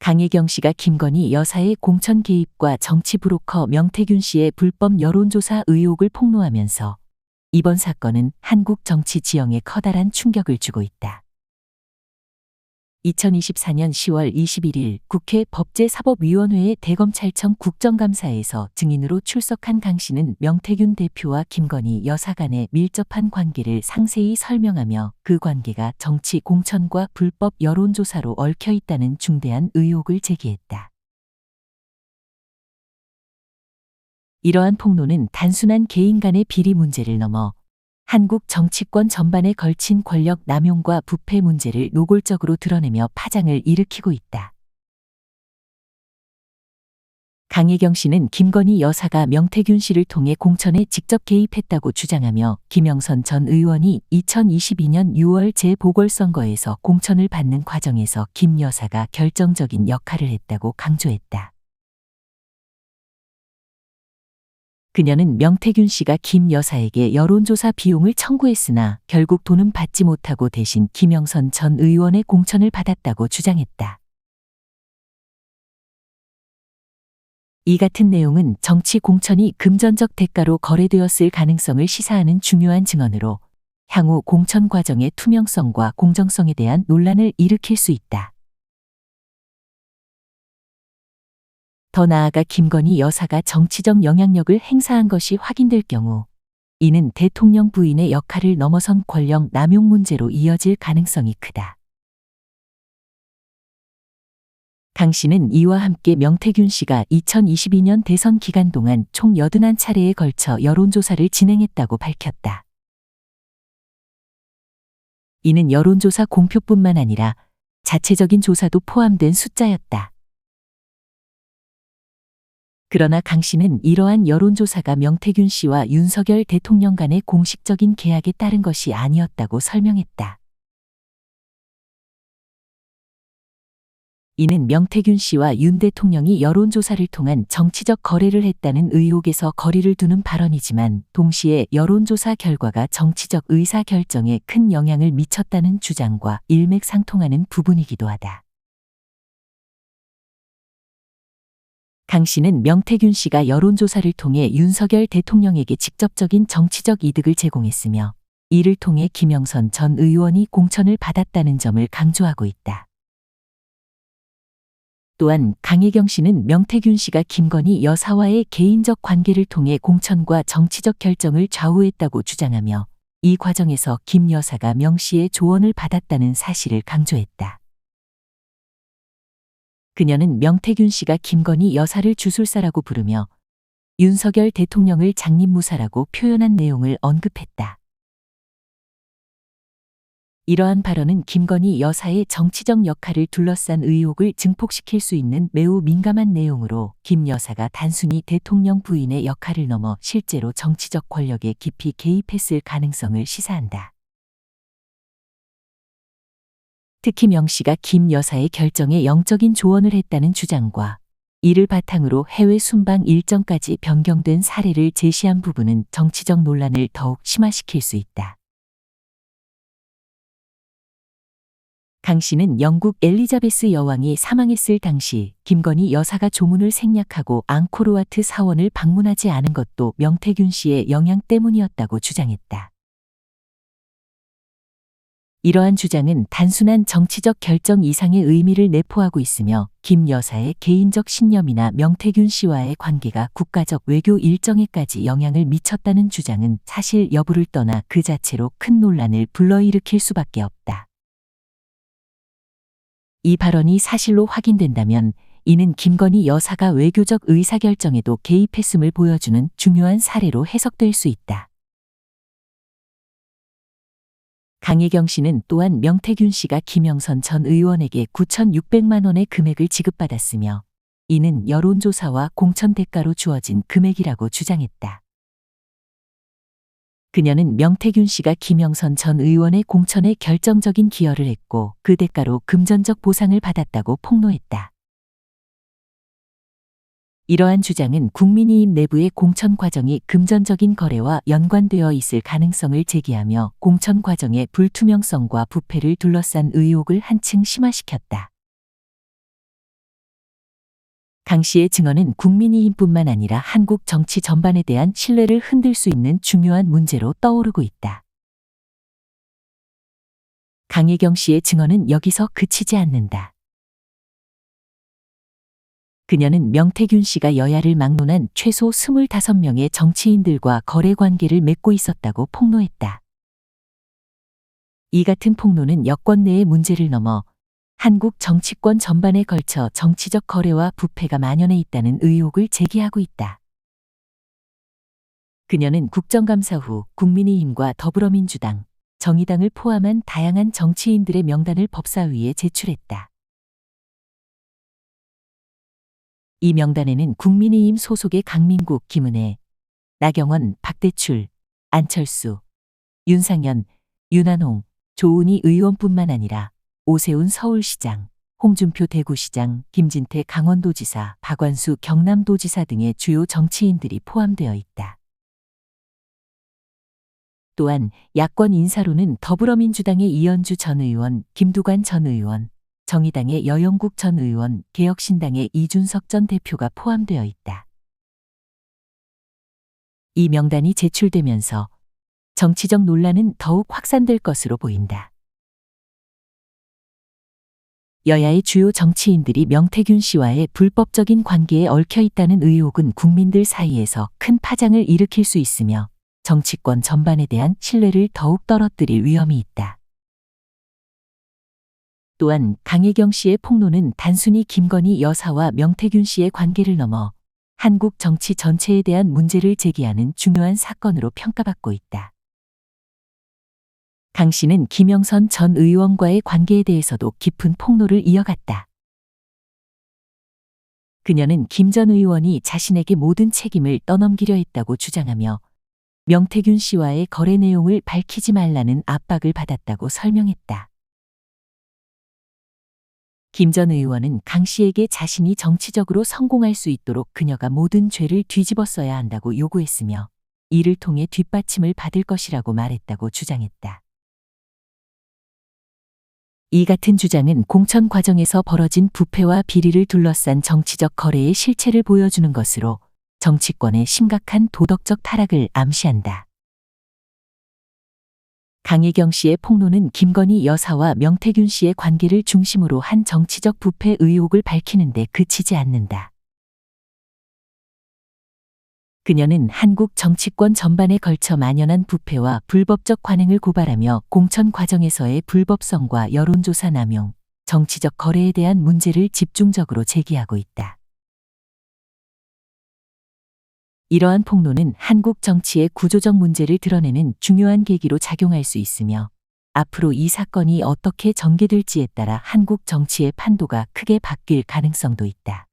강혜경 씨가 김건희 여사의 공천 개입과 정치 브로커 명태균 씨의 불법 여론조사 의혹을 폭로하면서 이번 사건은 한국 정치 지형에 커다란 충격을 주고 있다. 2024년 10월 21일 국회 법제사법위원회의 대검찰청 국정감사에서 증인으로 출석한 강 씨는 명태균 대표와 김건희 여사 간의 밀접한 관계를 상세히 설명하며 그 관계가 정치 공천과 불법 여론조사로 얽혀 있다는 중대한 의혹을 제기했다. 이러한 폭로는 단순한 개인 간의 비리 문제를 넘어 한국 정치권 전반에 걸친 권력 남용과 부패 문제를 노골적으로 드러내며 파장을 일으키고 있다. 강혜경 씨는 김건희 여사가 명태균 씨를 통해 공천에 직접 개입했다고 주장하며 김영선 전 의원이 2022년 6월 재보궐선거에서 공천을 받는 과정에서 김 여사가 결정적인 역할을 했다고 강조했다. 그녀는 명태균 씨가 김 여사에게 여론조사 비용을 청구했으나 결국 돈은 받지 못하고 대신 김영선 전 의원의 공천을 받았다고 주장했다. 이 같은 내용은 정치 공천이 금전적 대가로 거래되었을 가능성을 시사하는 중요한 증언으로 향후 공천 과정의 투명성과 공정성에 대한 논란을 일으킬 수 있다. 더 나아가 김건희 여사가 정치적 영향력을 행사한 것이 확인될 경우 이는 대통령 부인의 역할을 넘어선 권력 남용 문제로 이어질 가능성이 크다. 강 씨는 이와 함께 명태균 씨가 2022년 대선 기간 동안 총 81차례에 걸쳐 여론조사를 진행했다고 밝혔다. 이는 여론조사 공표뿐만 아니라 자체적인 조사도 포함된 숫자였다. 그러나 강 씨는 이러한 여론조사가 명태균 씨와 윤석열 대통령 간의 공식적인 계약에 따른 것이 아니었다고 설명했다. 이는 명태균 씨와 윤 대통령이 여론조사를 통한 정치적 거래를 했다는 의혹에서 거리를 두는 발언이지만 동시에 여론조사 결과가 정치적 의사결정에 큰 영향을 미쳤다는 주장과 일맥상통하는 부분이기도 하다. 강 씨는 명태균 씨가 여론조사를 통해 윤석열 대통령에게 직접적인 정치적 이득을 제공했으며 이를 통해 김영선 전 의원이 공천을 받았다는 점을 강조하고 있다. 또한 강혜경 씨는 명태균 씨가 김건희 여사와의 개인적 관계를 통해 공천과 정치적 결정을 좌우했다고 주장하며 이 과정에서 김 여사가 명 씨의 조언을 받았다는 사실을 강조했다. 그녀는 명태균 씨가 김건희 여사를 주술사라고 부르며 윤석열 대통령을 장님무사라고 표현한 내용을 언급했다. 이러한 발언은 김건희 여사의 정치적 역할을 둘러싼 의혹을 증폭시킬 수 있는 매우 민감한 내용으로 김 여사가 단순히 대통령 부인의 역할을 넘어 실제로 정치적 권력에 깊이 개입했을 가능성을 시사한다. 특히 명 씨가 김 여사의 결정에 영적인 조언을 했다는 주장과 이를 바탕으로 해외 순방 일정까지 변경된 사례를 제시한 부분은 정치적 논란을 더욱 심화시킬 수 있다. 강 씨는 영국 엘리자베스 여왕이 사망했을 당시 김건희 여사가 조문을 생략하고 앙코르와트 사원을 방문하지 않은 것도 명태균 씨의 영향 때문이었다고 주장했다. 이러한 주장은 단순한 정치적 결정 이상의 의미를 내포하고 있으며 김 여사의 개인적 신념이나 명태균 씨와의 관계가 국가적 외교 일정에까지 영향을 미쳤다는 주장은 사실 여부를 떠나 그 자체로 큰 논란을 불러일으킬 수밖에 없다. 이 발언이 사실로 확인된다면 이는 김건희 여사가 외교적 의사결정에도 개입했음을 보여주는 중요한 사례로 해석될 수 있다. 강혜경 씨는 또한 명태균 씨가 김영선 전 의원에게 9,600만 원의 금액을 지급받았으며 이는 여론조사와 공천 대가로 주어진 금액이라고 주장했다. 그녀는 명태균 씨가 김영선 전 의원의 공천에 결정적인 기여를 했고 그 대가로 금전적 보상을 받았다고 폭로했다. 이러한 주장은 국민의힘 내부의 공천 과정이 금전적인 거래와 연관되어 있을 가능성을 제기하며 공천 과정의 불투명성과 부패를 둘러싼 의혹을 한층 심화시켰다. 씨의 증언은 국민의힘뿐만 아니라 한국 정치 전반에 대한 신뢰를 흔들 수 있는 중요한 문제로 떠오르고 있다. 강혜경 씨의 증언은 여기서 그치지 않는다. 그녀는 명태균 씨가 여야를 막론한 최소 25명의 정치인들과 거래 관계를 맺고 있었다고 폭로했다. 이 같은 폭로는 여권 내의 문제를 넘어 한국 정치권 전반에 걸쳐 정치적 거래와 부패가 만연해 있다는 의혹을 제기하고 있다. 그녀는 국정감사 후 국민의힘과 더불어민주당, 정의당을 포함한 다양한 정치인들의 명단을 법사위에 제출했다. 이 명단에는 국민의힘 소속의 강민국, 김은혜, 나경원, 박대출, 안철수, 윤상현, 윤한홍, 조은희 의원뿐만 아니라 오세훈 서울시장, 홍준표 대구시장, 김진태 강원도지사, 박완수 경남도지사 등의 주요 정치인들이 포함되어 있다. 또한 야권 인사로는 더불어민주당의 이현주 전 의원, 김두관 전 의원, 정의당의 여영국 전 의원, 개혁신당의 이준석 전 대표가 포함되어 있다. 이 명단이 제출되면서 정치적 논란은 더욱 확산될 것으로 보인다. 여야의 주요 정치인들이 명태균 씨와의 불법적인 관계에 얽혀 있다는 의혹은 국민들 사이에서 큰 파장을 일으킬 수 있으며 정치권 전반에 대한 신뢰를 더욱 떨어뜨릴 위험이 있다. 또한 강혜경 씨의 폭로는 단순히 김건희 여사와 명태균 씨의 관계를 넘어 한국 정치 전체에 대한 문제를 제기하는 중요한 사건으로 평가받고 있다. 강 씨는 김영선 전 의원과의 관계에 대해서도 깊은 폭로를 이어갔다. 그녀는 김 전 의원이 자신에게 모든 책임을 떠넘기려 했다고 주장하며 명태균 씨와의 거래 내용을 밝히지 말라는 압박을 받았다고 설명했다. 김 전 의원은 강 씨에게 자신이 정치적으로 성공할 수 있도록 그녀가 모든 죄를 뒤집어써야 한다고 요구했으며 이를 통해 뒷받침을 받을 것이라고 말했다고 주장했다. 이 같은 주장은 공천 과정에서 벌어진 부패와 비리를 둘러싼 정치적 거래의 실체를 보여주는 것으로 정치권의 심각한 도덕적 타락을 암시한다. 강혜경 씨의 폭로는 김건희 여사와 명태균 씨의 관계를 중심으로 한 정치적 부패 의혹을 밝히는 데 그치지 않는다. 그녀는 한국 정치권 전반에 걸쳐 만연한 부패와 불법적 관행을 고발하며 공천 과정에서의 불법성과 여론조사 남용, 정치적 거래에 대한 문제를 집중적으로 제기하고 있다. 이러한 폭로는 한국 정치의 구조적 문제를 드러내는 중요한 계기로 작용할 수 있으며 앞으로 이 사건이 어떻게 전개될지에 따라 한국 정치의 판도가 크게 바뀔 가능성도 있다.